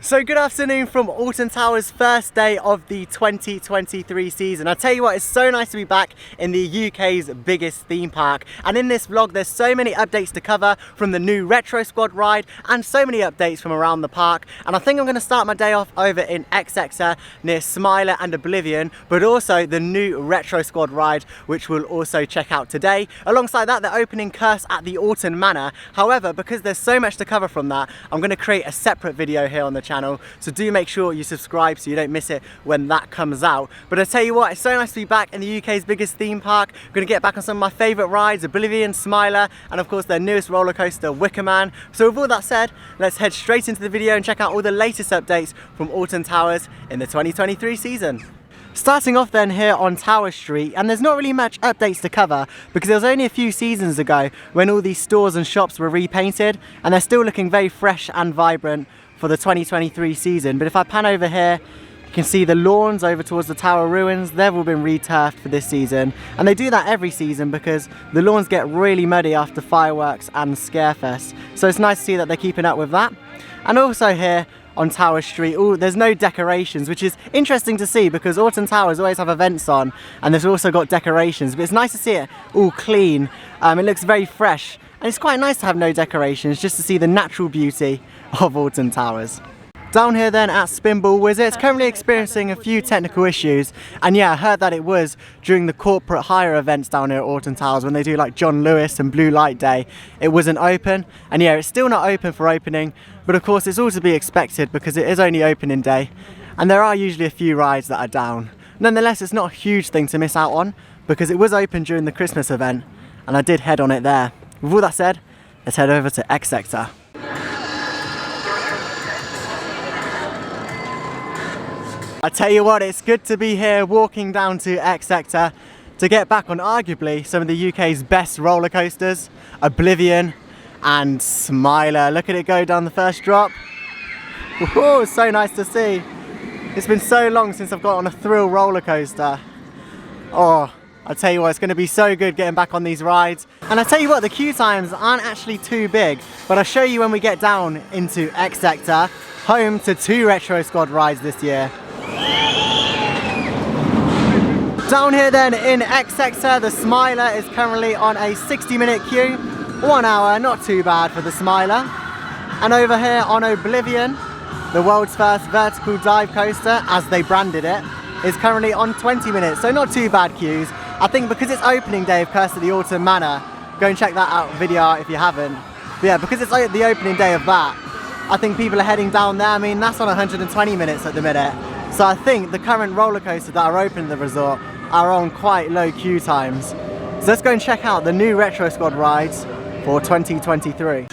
So good afternoon from Alton Towers' first day of the 2023 season. I tell you what, it's so nice to be back in the UK's biggest theme park. And in this vlog, there's so many updates to cover from the new Retro Squad ride and so many updates from around the park. And I think I'm going to start my day off over in HEX near Smiler and Oblivion, but also the new Retro Squad ride, which we'll also check out today. Alongside that, they're opening Curse at the Alton Manor. However, because there's so much to cover from that, I'm going to create a separate video here on the channel, so do make sure you subscribe so you don't miss it when that comes out. But I tell you what, it's so nice to be back in the UK's biggest theme park. I'm going to get back on some of my favourite rides, Oblivion, Smiler, and of course their newest roller coaster, Wicker Man. So with all that said, let's head straight into the video and check out all the latest updates from Alton Towers in the 2023 season. Starting off then here on Tower Street, and there's not really much updates to cover because there was only a few seasons ago when all these stores and shops were repainted, and they're still looking very fresh and vibrant for the 2023 season. But if I pan over here, you can see the lawns over towards the tower ruins. They've all been returfed for this season, and they do that every season because the lawns get really muddy after fireworks and Scarefest. So it's nice to see that they're keeping up with that. And also here on Tower Street, there's no decorations, which is interesting to see because Alton Towers always have events on and they've also got decorations, but it's nice to see it all clean. It looks very fresh, and it's quite nice to have no decorations just to see the natural beauty of Alton Towers. Down here then at Spinball Whizzer, it's currently experiencing a few technical issues, and yeah, I heard that it was during the corporate hire events down here at Alton Towers when they do like John Lewis and Blue Light Day. It wasn't open, and yeah, it's still not open for opening, but of course it's all to be expected because it is only opening day and there are usually a few rides that are down. Nonetheless, it's not a huge thing to miss out on because it was open during the Christmas event and I did head on it there. With all that said, let's head over to X Sector. I tell you what, it's good to be here walking down to X Sector to get back on arguably some of the UK's best roller coasters, Oblivion and Smiler. Look at it go down the first drop. Whoa, so nice to see. It's been so long since I've got on a thrill roller coaster. Oh, I tell you what, it's going to be so good getting back on these rides. And I tell you what, the queue times aren't actually too big, but I'll show you when we get down into X Sector, home to 2 Retro Squad rides this year. Down here then in X Sector, the Smiler is currently on a 60-minute queue. 1 hour, not too bad for the Smiler. And over here on Oblivion, the world's first vertical dive coaster, as they branded it, is currently on 20 minutes, so not too bad queues. I think because it's opening day of Curse at the Alton Manor, go and check that out video if you haven't. But yeah, because it's the opening day of that, I think people are heading down there. I mean, that's on 120 minutes at the minute. So I think the current roller coasters that are open at the resort are on quite low queue times. So let's go and check out the new Retro Squad rides for 2023.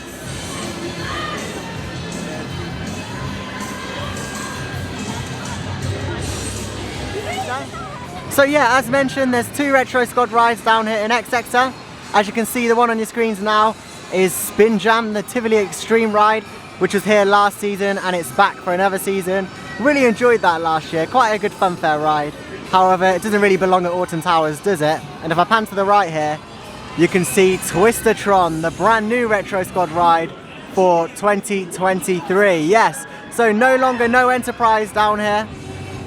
So yeah, as mentioned, there's 2 Retro Squad rides down here in X Sector. As you can see, the one on your screens now is Spin Jam, the Tivoli Extreme ride, which was here last season and it's back for another season. Really enjoyed that last year, quite a good funfair ride. However, it doesn't really belong at Alton Towers, does it? And if I pan to the right here, you can see Twistatron, the brand new Retro Squad ride for 2023. Yes, so no longer no Enterprise down here,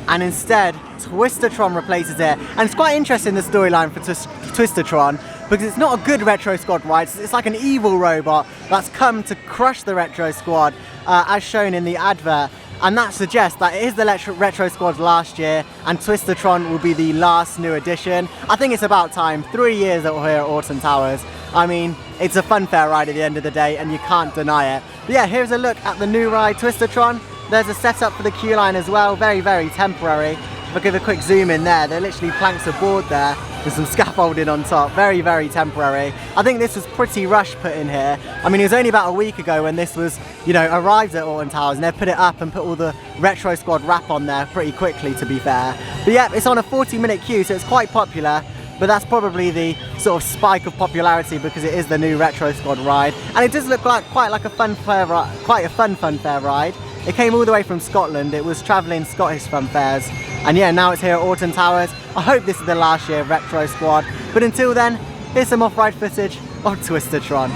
and instead Twistatron replaces it. And it's quite interesting, the storyline for Twistatron, because it's not a good Retro Squad ride. It's like an evil robot that's come to crush the Retro Squad, as shown in the advert. And that suggests that it is the Retro Squad last year, and Twistatron will be the last new addition. I think it's about time. 3 years here at Alton Towers. I mean, it's a funfair ride at the end of the day, and you can't deny it. But yeah, here's a look at the new ride, Twistatron. There's a setup for the queue line as well, very, very temporary. If I give a quick zoom in there, they're literally planks of board there with some scaffolding on top. Very, very temporary. I think this was pretty rushed put in here. I mean, it was only about a week ago when this was, you know, arrived at Alton Towers, and they've put it up and put all the Retro Squad wrap on there pretty quickly, to be fair. But yeah, it's on a 40-minute queue, so it's quite popular. But that's probably the sort of spike of popularity because it is the new Retro Squad ride. And it does look like quite a fun funfair ride. It came all the way from Scotland. It was travelling Scottish funfairs. And yeah, now it's here at Alton Towers. I hope this is the last year of Retro Squad. But until then, here's some off-ride footage of Twistatron.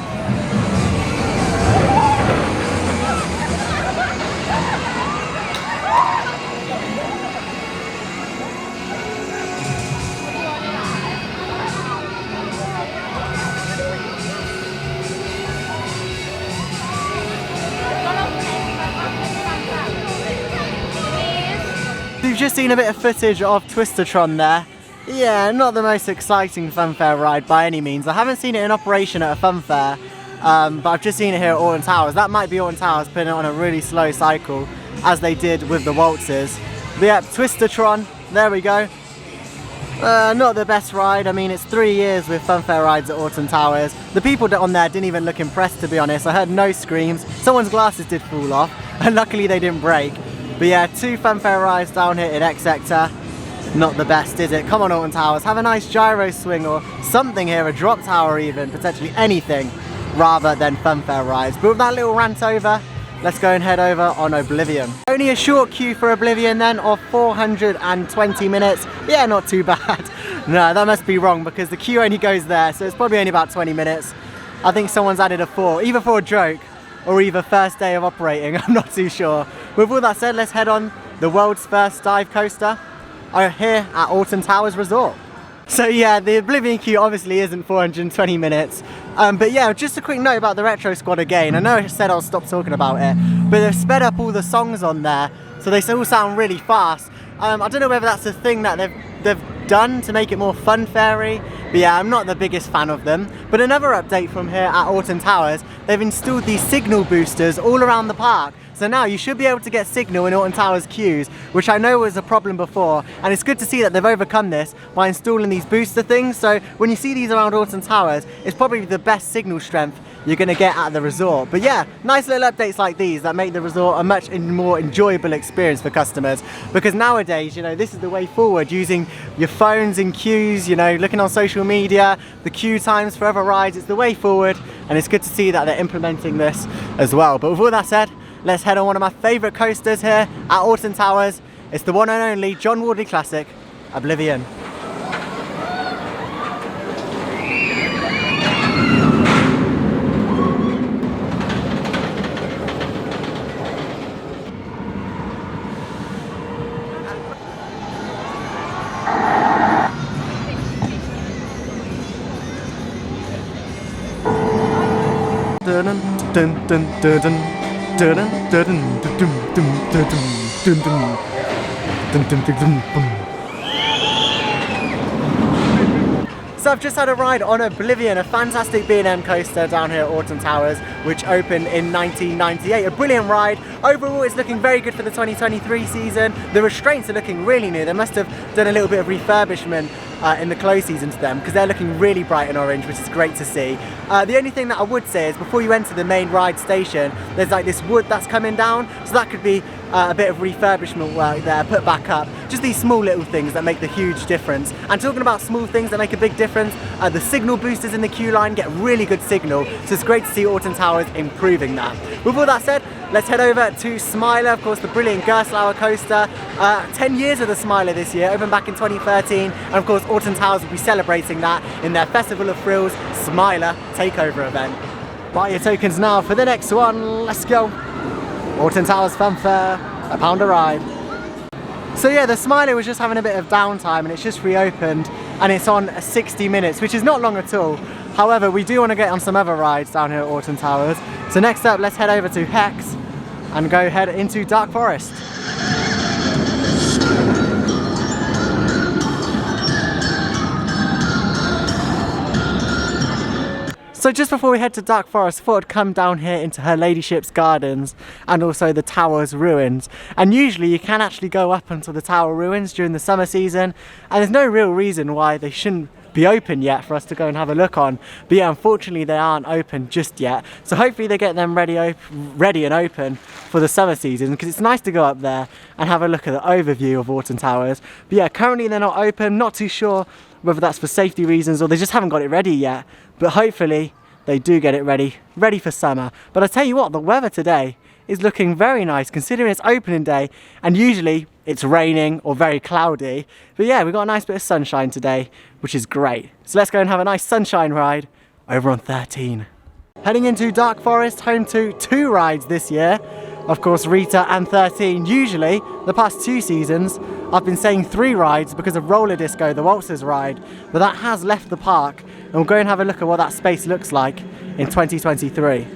You've just seen a bit of footage of Twistatron there. Yeah, not the most exciting funfair ride by any means. I haven't seen it in operation at a funfair, but I've just seen it here at Alton Towers. That might be Alton Towers putting it on a really slow cycle, as they did with the waltzes. But yeah, Twistatron, there we go. Not the best ride. I mean, it's 3 years with funfair rides at Alton Towers. The people on there didn't even look impressed, to be honest. I heard no screams. Someone's glasses did fall off, and luckily they didn't break. But yeah, 2 funfair rides down here in X sector. Not the best, is it? Come on, Alton Towers, have a nice gyro swing or something here, a drop tower even, potentially anything, rather than funfair rides. But with that little rant over, let's go and head over on Oblivion. Only a short queue for Oblivion then, of 420 minutes. Yeah, not too bad. No, that must be wrong, because the queue only goes there, so it's probably only about 20 minutes. I think someone's added a 4, either for a joke, or either first day of operating, I'm not too sure. With all that said, let's head on the world's first dive coaster here at Alton Towers Resort. So yeah, the Oblivion queue obviously isn't 420 minutes. But yeah, just a quick note about the Retro Squad again. I know I said I'll stop talking about it, but they've sped up all the songs on there, so they all sound really fast. I don't know whether that's a thing that they've done to make it more fun-fairy, but yeah, I'm not the biggest fan of them. But another update from here at Alton Towers, they've installed these signal boosters all around the park. So now you should be able to get signal in Alton Towers queues, which I know was a problem before, and it's good to see that they've overcome this by installing these booster things. So when you see these around Alton Towers, it's probably the best signal strength you're going to get at the resort. But yeah, nice little updates like these that make the resort a much more enjoyable experience for customers, because nowadays, you know, this is the way forward, using your phones in queues, you know, looking on social media, the queue times for other rides. It's the way forward, and it's good to see that they're implementing this as well. But with all that said, let's head on one of my favourite coasters here at Alton Towers. It's the one and only John Wardley classic, Oblivion. Dun dun dun dun dun. So I've just had a ride on Oblivion, a fantastic B&M coaster down here at Alton Towers, which opened in 1998. A brilliant ride. Overall, it's looking very good for the 2023 season. The restraints are looking really new. They must have done a little bit of refurbishment in the close season to them, because they're looking really bright and orange, which is great to see. The only thing that I would say is before you enter the main ride station, there's like this wood that's coming down, so that could be a bit of refurbishment work there, put back up. Just these small little things that make the huge difference. And talking about small things that make a big difference, the signal boosters in the queue line get really good signal, so it's great to see Alton Towers improving that. With all that said, let's head over to Smiler, of course the brilliant Gerstlauer coaster. 10 years of the Smiler this year, opened back in 2013, and of course Alton Towers will be celebrating that in their Festival of Thrills Smiler Takeover event. Buy your tokens now for the next one, let's go! Alton Towers Funfair, £1 a ride. So yeah, the Smiler was just having a bit of downtime, and it's just reopened, and it's on 60 minutes, which is not long at all. However, we do want to get on some other rides down here at Alton Towers. So next up, let's head over to HEX and go head into Dark Forest. So just before we head to Dark Forest, I thought I'd come down here into Her Ladyship's Gardens and also the Tower's Ruins. And usually you can actually go up onto the Tower Ruins during the summer season, and there's no real reason why they shouldn't be open yet for us to go and have a look on. But yeah, unfortunately they aren't open just yet. So hopefully they get them ready and open for the summer season, because it's nice to go up there and have a look at the overview of Alton Towers. But yeah, currently they're not open, not too sure whether that's for safety reasons or they just haven't got it ready yet. But hopefully they do get it ready for summer. But I tell you what, the weather today is looking very nice considering it's opening day, and usually it's raining or very cloudy. But yeah, we've got a nice bit of sunshine today, which is great. So let's go and have a nice sunshine ride over on 13. Heading into Dark Forest, home to 2 rides this year. of course, Rita and 13. Usually, the past 2 seasons, I've been saying 3 rides because of Roller Disco, the Waltzers ride, but that has left the park, and we'll go and have a look at what that space looks like in 2023.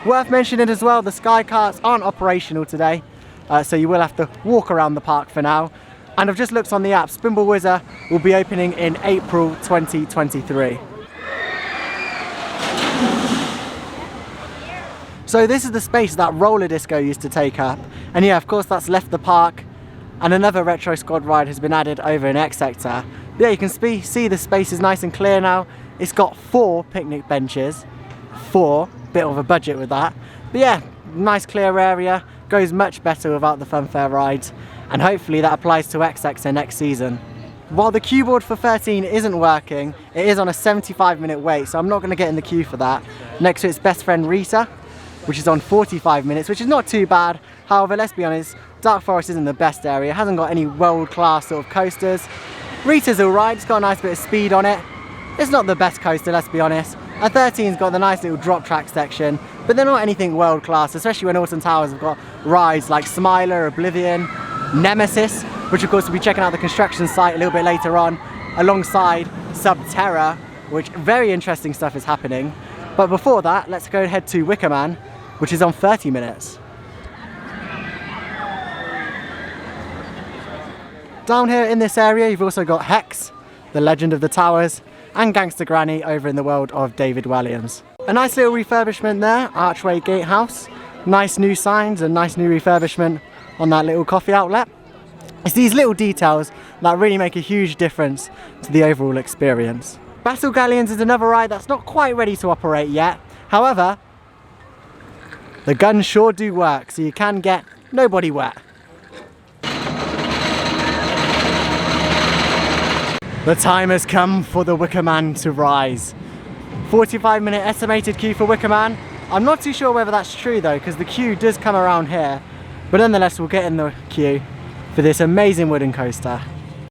Worth mentioning as well, the Sky Carts aren't operational today, so you will have to walk around the park for now. And I've just looked on the app, Spinball Whizzer will be opening in April 2023. So this is the space that Roller Disco used to take up. And yeah, of course that's left the park, and another Retro Squad ride has been added over in X Sector. But yeah, you can see the space is nice and clear now. It's got 4 picnic benches, 4, bit of a budget with that. But yeah, nice clear area, goes much better without the funfair rides, and hopefully that applies to X Sector next season. While the queue board for 13 isn't working, it is on a 75-minute wait, so I'm not going to get in the queue for that. Next to its best friend Rita, which is on 45 minutes, which is not too bad. However, let's be honest, Dark Forest isn't the best area. It hasn't got any world-class sort of coasters. Rita's alright, it's got a nice bit of speed on it. It's not the best coaster, let's be honest. And 13's got the nice little drop track section, but they're not anything world-class, especially when Alton Towers have got rides like Smiler, Oblivion, Nemesis, which of course we'll be checking out the construction site a little bit later on, alongside Sub-Terra, which very interesting stuff is happening. But before that, let's go ahead to Wicker Man, which is on 30 minutes. Down here in this area, you've also got HEX, the Legend of the Towers, and Gangster Granny over in the world of David Walliams. A nice little refurbishment there, Archway Gatehouse. Nice new signs and nice new refurbishment on that little coffee outlet. It's these little details that really make a huge difference to the overall experience. Battle Galeones is another ride that's not quite ready to operate yet. However, the guns sure do work, so you can get nobody wet. The time has come for the Wicker Man to rise. 45-minute estimated queue for Wicker Man. I'm not too sure whether that's true though, because the queue does come around here. But nonetheless, we'll get in the queue for this amazing wooden coaster.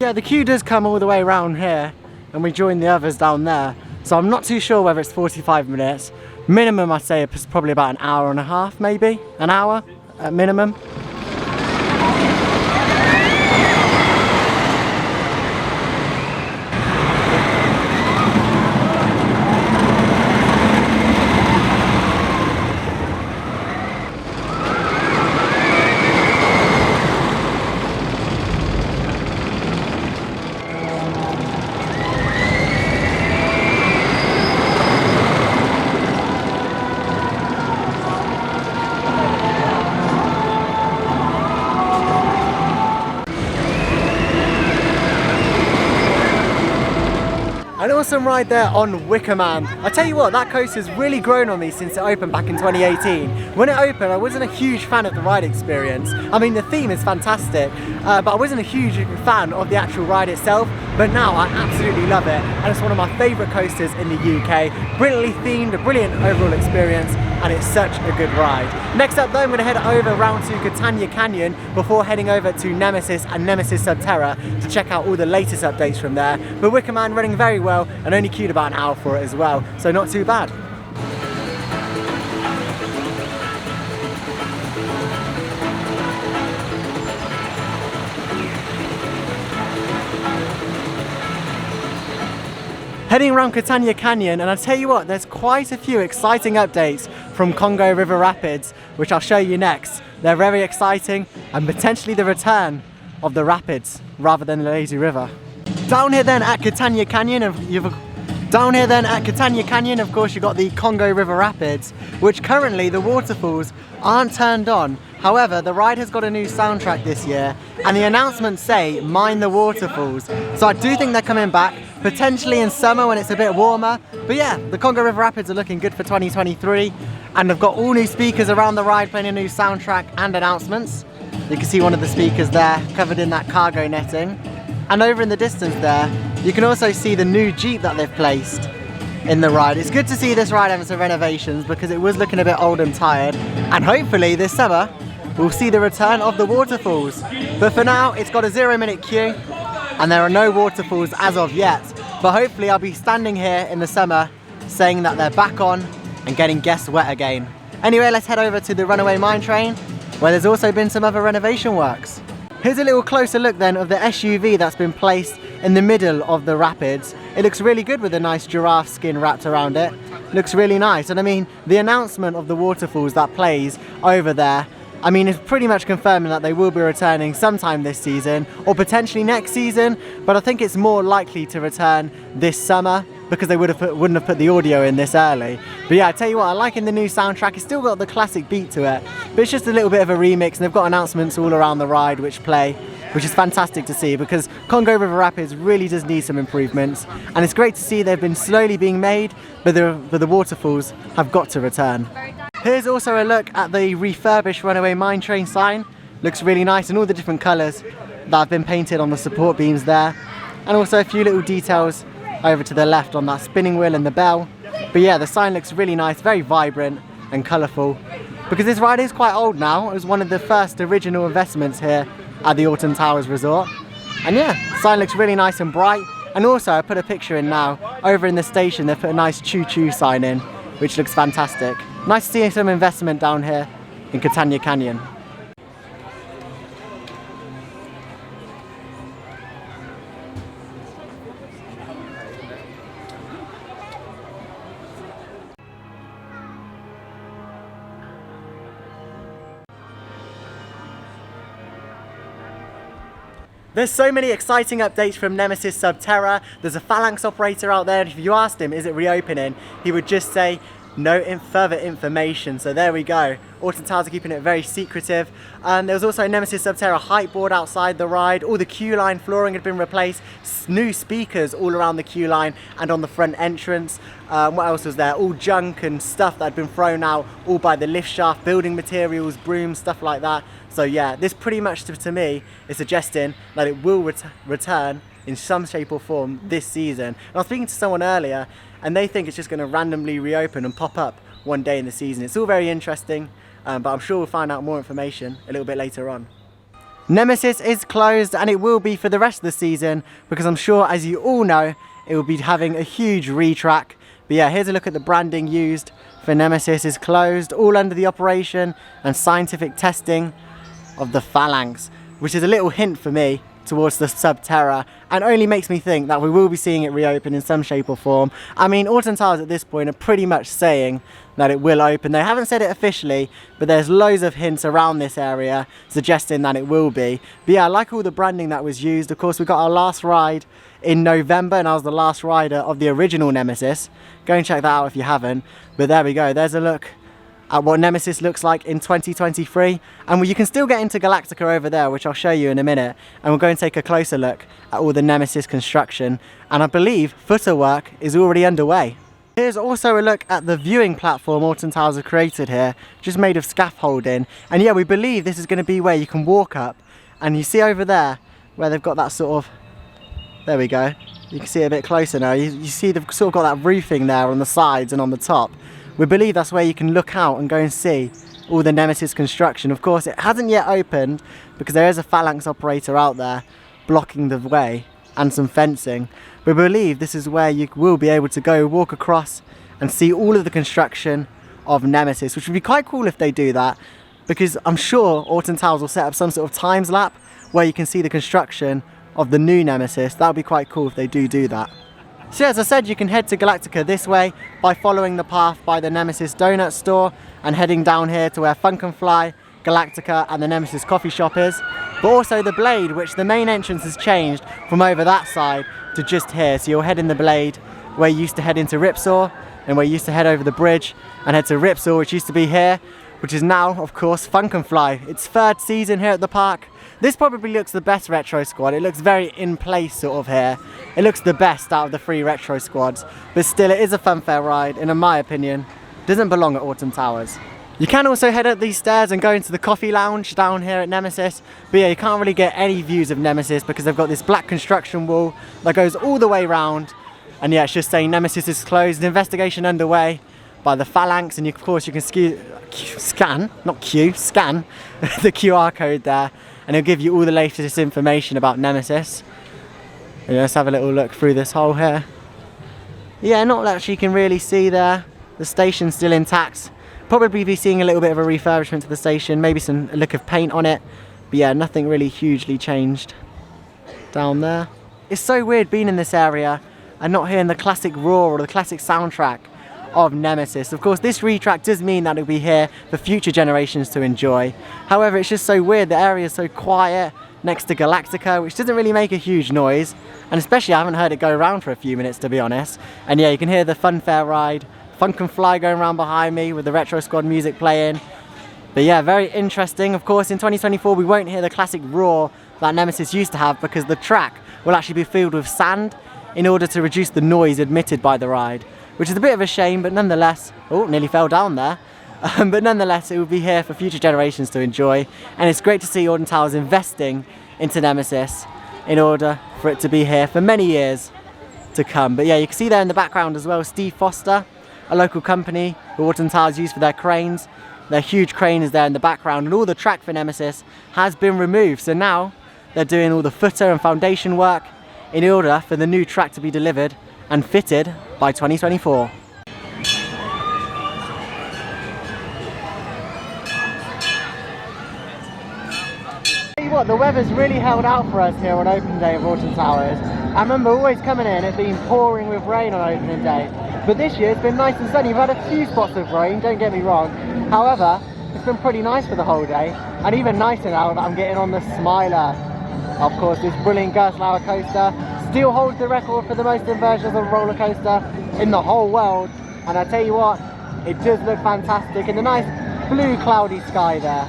Yeah, the queue does come all the way around here, and we join the others down there. So I'm not too sure whether it's 45 minutes. Minimum, I'd say it's probably about an hour and a half, maybe. An hour at minimum. An awesome ride there on Wicker Man. I tell you what, that coaster's really grown on me since it opened back in 2018. When it opened, I wasn't a huge fan of the ride experience. I mean, the theme is fantastic, but I wasn't a huge fan of the actual ride itself. But now I absolutely love it, and it's one of my favourite coasters in the UK. Brilliantly themed, a brilliant overall experience, and it's such a good ride. Next up though, I'm going to head over round to Catania Canyon before heading over to Nemesis and Nemesis Sub-Terra to check out all the latest updates from there. But Wicker Man running very well, and only queued about an hour for it as well, so not too bad. Heading around Catania Canyon, and I'll tell you what, there's quite a few exciting updates from Congo River Rapids, which I'll show you next. They're very exciting, and potentially the return of the rapids rather than the lazy river. Down here then at Catania Canyon, of course, you've got the Congo River Rapids, which currently the waterfalls aren't turned on. However, the ride has got a new soundtrack this year, and the announcements say mind the waterfalls. So I do think they're coming back, potentially in summer when it's a bit warmer. But yeah, the Congo River Rapids are looking good for 2023, and they've got all new speakers around the ride playing a new soundtrack and announcements. You can see one of the speakers there covered in that cargo netting. And over in the distance there, you can also see the new Jeep that they've placed in the ride. It's good to see this ride having some renovations because it was looking a bit old and tired. And hopefully this summer, we'll see the return of the waterfalls. But for now, it's got a 0-minute queue and there are no waterfalls as of yet. But hopefully I'll be standing here in the summer saying that they're back on and getting guests wet again. Anyway, let's head over to the Runaway mine train where there's also been some other renovation works. Here's a little closer look then of the SUV that's been placed in the middle of the rapids. It looks really good with a nice giraffe skin wrapped around it. Looks really nice, and I mean, the announcement of the waterfalls that plays over there, I mean, it's pretty much confirming that they will be returning sometime this season or potentially next season, but I think it's more likely to return this summer because they wouldn't have put the audio in this early. But yeah, I tell you what, I'm liking the new soundtrack. It's still got the classic beat to it, but it's just a little bit of a remix, and they've got announcements all around the ride which play, which is fantastic to see because Congo River Rapids really does need some improvements, and it's great to see they've been slowly being made, but the waterfalls have got to return. Here's also a look at the refurbished Runaway mine train sign. Looks really nice, and all the different colours that have been painted on the support beams there, and also a few little details over to the left on that spinning wheel and the bell. But yeah, the sign looks really nice, very vibrant and colourful, because this ride is quite old now. It was one of the first original investments here at the Alton Towers Resort, and yeah, the sign looks really nice and bright. And also, I put a picture in now, over in the station they've put a nice choo-choo sign in, which looks fantastic. Nice to see some investment down here in Catania Canyon. There's so many exciting updates from Nemesis Sub-Terra. There's a Phalanx operator out there, and if you asked him, is it reopening? He would just say, no further information. So there we go. Alton Towers are keeping it very secretive. And there was also a Nemesis Sub-Terra height board outside the ride. All the queue line flooring had been replaced. New speakers all around the queue line and on the front entrance. What else was there? All junk and stuff that had been thrown out, all by the lift shaft, building materials, brooms, stuff like that. So yeah, this pretty much to me is suggesting that it will return in some shape or form this season. And I was speaking to someone earlier, and they think it's just going to randomly reopen and pop up one day in the season. It's all very interesting, but I'm sure we'll find out more information a little bit later on. Nemesis is closed, and it will be for the rest of the season, because I'm sure, as you all know, it will be having a huge retrack. But yeah, here's a look at the branding used for Nemesis is closed, all under the operation and scientific testing of the Phalanx, which is a little hint for me towards the Sub-Terra, and only makes me think that we will be seeing it reopen in some shape or form. I mean, Alton Towers at this point are pretty much saying that it will open. They haven't said it officially, but there's loads of hints around this area suggesting that it will be. But yeah, I like all the branding that was used. Of course, we got our last ride in November, and I was the last rider of the original Nemesis. Go and check that out if you haven't. But there we go, there's a look at what Nemesis looks like in 2023, and you can still get into Galactica over there, which I'll show you in a minute, and we'll go and take a closer look at all the Nemesis construction, and I believe footer work is already underway. Here's also a look at the viewing platform Alton Towers have created here, just made of scaffolding, and yeah, we believe this is going to be where you can walk up, and you see over there where they've got that sort of, there we go, you can see it a bit closer now, you see they've sort of got that roofing there on the sides and on the top. We believe that's where you can look out and go and see all the Nemesis construction. Of course, it hasn't yet opened because there is a Phalanx operator out there blocking the way and some fencing. We believe this is where you will be able to go walk across and see all of the construction of Nemesis, which would be quite cool if they do that, because I'm sure Alton Towers will set up some sort of time lapse where you can see the construction of the new Nemesis. That would be quite cool if they do that. So as I said, you can head to Galactica this way by following the path by the Nemesis donut store and heading down here to where Funkenfly, Galactica and the Nemesis coffee shop is. But also the Blade, which the main entrance has changed from over that side to just here. So you'll head in the Blade where you used to head into Ripsaw, and where you used to head over the bridge and head to Ripsaw, which used to be here, which is now, of course, Funkenfly. Its third season here at the park. This probably looks the best retro squad. It looks very in place sort of here. It looks the best out of the 3 retro squads, but still it is a funfair ride, and in my opinion, doesn't belong at Alton Towers. You can also head up these stairs and go into the coffee lounge down here at Nemesis, but yeah, you can't really get any views of Nemesis because they've got this black construction wall that goes all the way round, and yeah, it's just saying Nemesis is closed, an investigation underway by the Phalanx, and of course you can scan the QR code there, and it'll give you all the latest information about Nemesis. And let's have a little look through this hole here. Yeah, not that you can really see there. The station's still intact, Probably be seeing a little bit of a refurbishment to the station, maybe some look of paint on it. But yeah, nothing really hugely changed down there. It's so weird being in this area and not hearing the classic roar or the classic soundtrack of Nemesis. Of course, this retrack does mean that it'll be here for future generations to enjoy. However, it's just so weird, the area is so quiet next to Galactica, which doesn't really make a huge noise, and especially I haven't heard it go around for a few minutes, to be honest. And yeah, you can hear the Funfair ride, Funk and Fly going around behind me with the Retro Squad music playing. But yeah, very interesting. Of course, in 2024 we won't hear the classic roar that Nemesis used to have, because the track will actually be filled with sand in order to reduce the noise emitted by the ride, which is a bit of a shame, but nonetheless, oh, nearly fell down there. But nonetheless, it will be here for future generations to enjoy, and it's great to see Alton Towers investing into Nemesis in order for it to be here for many years to come. But yeah, you can see there in the background as well, Steve Foster, a local company who Alton Towers use for their cranes. Their huge crane is there in the background, and all the track for Nemesis has been removed. So now they're doing all the footer and foundation work in order for the new track to be delivered and fitted by 2024. Tell you what, the weather's really held out for us here on open day of Alton Towers. I remember always coming in, it being pouring with rain on opening day. But this year it's been nice and sunny. We've had a few spots of rain, don't get me wrong. However, it's been pretty nice for the whole day. And even nicer now that I'm getting on the Smiler. Of course, this brilliant Galeones coaster still holds the record for the most inversions of a roller coaster in the whole world. And I tell you what, it does look fantastic in the nice blue cloudy sky there.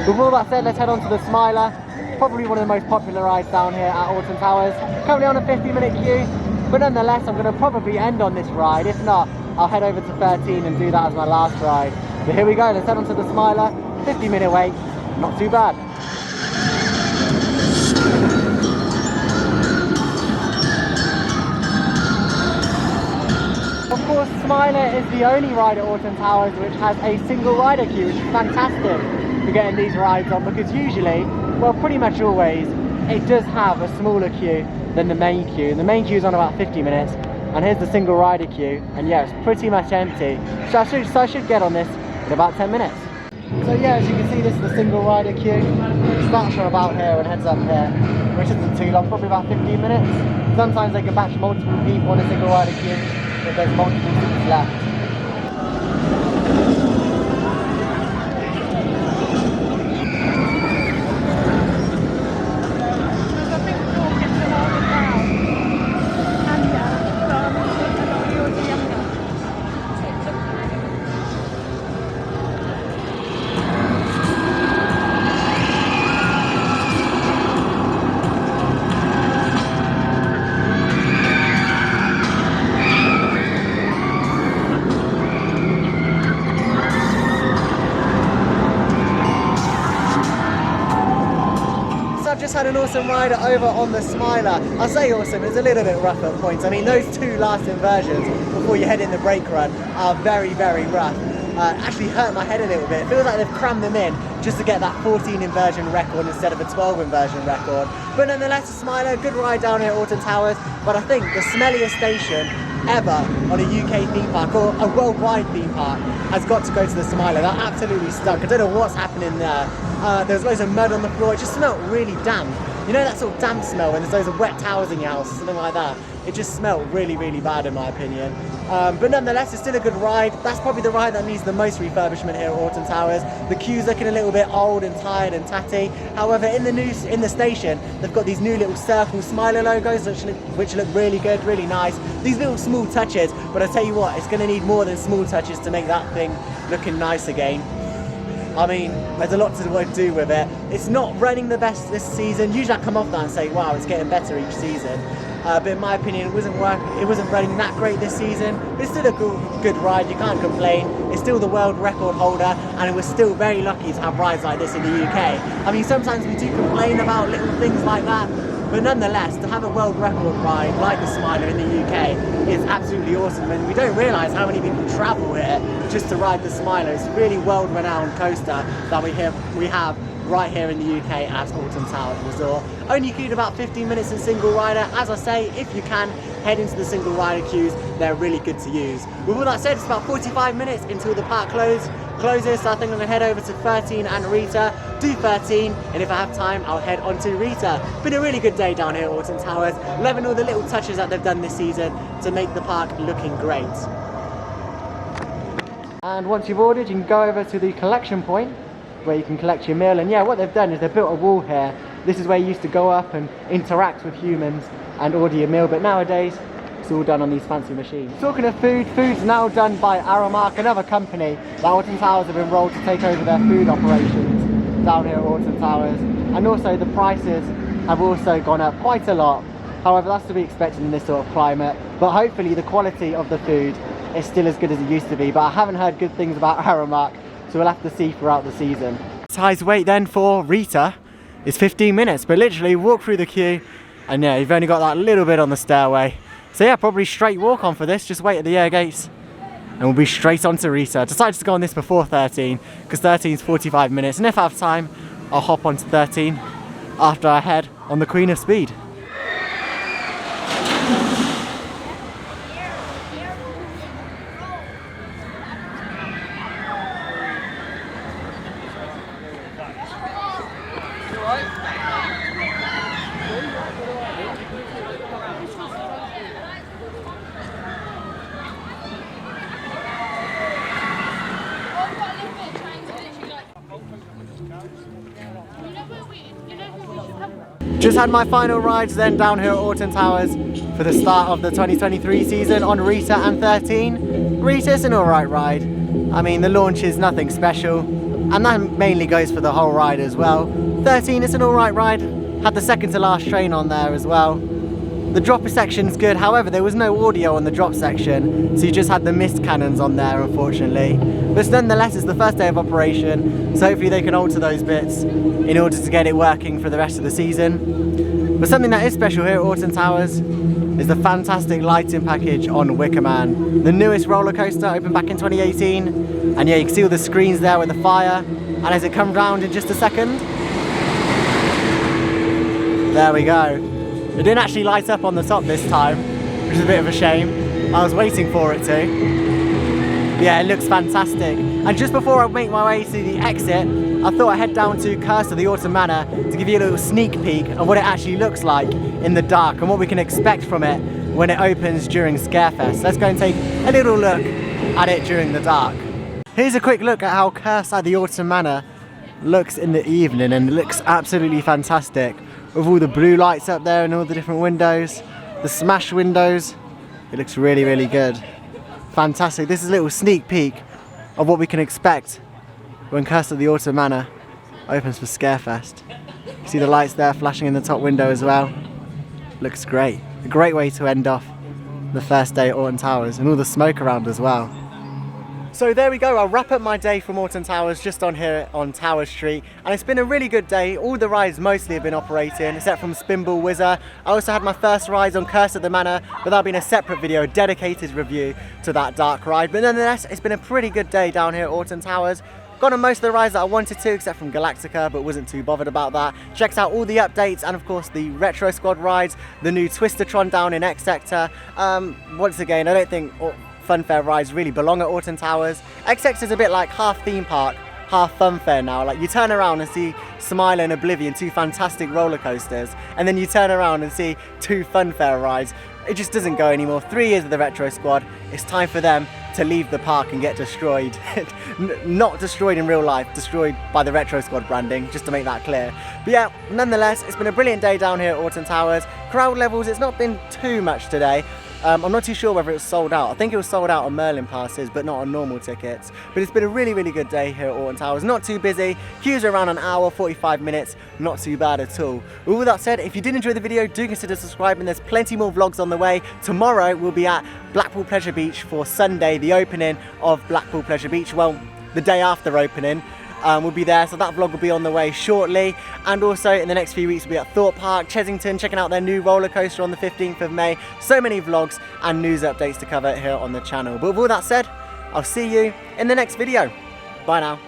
With all that said, let's head on to the Smiler. Probably one of the most popular rides down here at Alton Towers. Currently on a 50-minute queue. But nonetheless, I'm going to probably end on this ride. If not, I'll head over to 13 and do that as my last ride. But here we go, let's head on to the Smiler. 50-minute wait, not too bad. Of course, Smiler is the only ride at Alton Towers which has a single rider queue, which is fantastic for getting these rides on, because usually, well, pretty much always, it does have a smaller queue than the main queue. The main queue is on about 50 minutes, and here's the single rider queue, and yeah, it's pretty much empty. So I should get on this in about 10 minutes. So yeah, as you can see, this is the single rider queue. It starts from about here and heads up here, which isn't too long, probably about 15 minutes. Sometimes they can batch multiple people on a single rider queue if there's multiple seats left. Had an awesome ride over on the Smiler. I'll say awesome, it's a little bit rough at points. I mean, those two last inversions before you head in the brake run are very, very rough. Actually hurt my head a little bit. It feels like they've crammed them in just to get that 14 inversion record instead of a 12 inversion record. But nonetheless, a Smiler, good ride down here at Alton Towers. But I think the smelliest station ever on a UK theme park, or a worldwide theme park, has got to go to the Smiler. That absolutely stunk. I don't know what's happening there. There's loads of mud on the floor. It just smelled really damp. You know that sort of damp smell when there's loads of wet towels in your house, something like that? It just smelled really, really bad in my opinion. But nonetheless, it's still a good ride. That's probably the ride that needs the most refurbishment here at Alton Towers. The queue's looking a little bit old and tired and tatty. However, in the station, they've got these new little circle Smiler logos which look really good, really nice. These little small touches, but I tell you what, it's going to need more than small touches to make that thing looking nice again. I mean, there's a lot to do with it. It's not running the best this season. Usually I come off that and say, wow, it's getting better each season. But in my opinion, it wasn't running that great this season. But it's still a good ride, you can't complain. It's still the world record holder, and we're still very lucky to have rides like this in the UK. I mean, sometimes we do complain about little things like that, but nonetheless, to have a world record ride like the Smiler in the UK is absolutely awesome, and we don't realise how many people travel here just to ride the Smiler. It's a really world-renowned coaster that we have right here in the UK at Alton Towers Resort. Only queued about 15 minutes in single rider. As I say, if you can, head into the single rider queues. They're really good to use. With all that said, it's about 45 minutes until the park closes, so I think I'm going to head over to 13 and Rita, do 13, and if I have time, I'll head on to Rita. Been a really good day down here at Alton Towers, loving all the little touches that they've done this season to make the park looking great. And once you've ordered, you can go over to the collection point where you can collect your meal. And yeah, what they've done is they've built a wall here. This is where you used to go up and interact with humans and order your meal, but nowadays it's all done on these fancy machines. Talking of food, food's now done by Aramark, another company that Alton Towers have enrolled to take over their food operations down here at Alton Towers. And also the prices have also gone up quite a lot. However, that's to be expected in this sort of climate, but hopefully the quality of the food is still as good as it used to be. But I haven't heard good things about Aramark, so we'll have to see throughout the season. Size wait then for Rita is 15 minutes, but literally walk through the queue and yeah, you've only got that little bit on the stairway. So yeah, probably straight walk on for this, just wait at the air gates and we'll be straight on to Rita. Decided to go on this before 13 because 13 is 45 minutes, and if I have time I'll hop on to 13 after I head on the Queen of Speed. Just had my final rides then down here at Alton Towers for the start of the 2023 season on Rita and 13. Rita's an alright ride. I mean, the launch is nothing special, and that mainly goes for the whole ride as well. 13 is an alright ride. Had the second to last train on there as well. The dropper section's good, however there was no audio on the drop section, so you just had the mist cannons on there unfortunately. But nonetheless, it's the first day of operation, so hopefully they can alter those bits in order to get it working for the rest of the season. But something that is special here at Alton Towers is the fantastic lighting package on Wicker Man. The newest roller coaster, opened back in 2018, and yeah, you can see all the screens there with the fire, and as it comes round in just a second, there we go. It didn't actually light up on the top this time, which is a bit of a shame. I was waiting for it to. Yeah, it looks fantastic. And just before I make my way to the exit, I thought I'd head down to Curse of the Alton Manor to give you a little sneak peek of what it actually looks like in the dark and what we can expect from it when it opens during Scarefest. Let's go and take a little look at it during the dark. Here's a quick look at how Curse at the Alton Manor looks in the evening, and it looks absolutely fantastic. With all the blue lights up there and all the different windows, the smash windows, it looks really, really good. Fantastic. This is a little sneak peek of what we can expect when Curse of the Alton Manor opens for Scarefest. You see the lights there flashing in the top window as well. Looks great. A great way to end off the first day at Alton Towers, and all the smoke around as well. So there we go, I'll wrap up my day from Alton Towers just on here on Tower Street, and it's been a really good day. All the rides mostly have been operating except from Spinball Whizzer. I also had my first rides on Curse of the Manor, but that'll be in a separate video, a dedicated review to that dark ride. But nonetheless, it's been a pretty good day down here at Alton Towers. Got on most of the rides that I wanted to, except from Galactica, but wasn't too bothered about that. Checked out all the updates and of course the Retro Squad rides, the new Twistatron down in X Sector. Once again, I don't think funfair rides really belong at Alton Towers. X Sector's a bit like half theme park, half funfair now. Like, you turn around and see Smile and Oblivion, two fantastic roller coasters, and then you turn around and see two funfair rides. It just doesn't go anymore. 3 years of the Retro Squad, it's time for them to leave the park and get destroyed. Not destroyed in real life, destroyed by the Retro Squad branding, just to make that clear. But yeah, nonetheless, it's been a brilliant day down here at Alton Towers. Crowd levels, it's not been too much today. I'm not too sure whether it was sold out. I think it was sold out on Merlin passes, but not on normal tickets. But it's been a really, really good day here at Alton Towers. Not too busy. Queues are around an hour, 45 minutes. Not too bad at all. With all that said, if you did enjoy the video, do consider subscribing. There's plenty more vlogs on the way. Tomorrow we'll be at Blackpool Pleasure Beach for Sunday, the opening of Blackpool Pleasure Beach. Well, the day after opening. We'll be there, so that vlog will be on the way shortly. And also in the next few weeks we'll be at Thorpe Park, Chessington, checking out their new roller coaster on the 15th of May. So many vlogs and news updates to cover here on the channel. But with all that said, I'll see you in the next video. Bye now.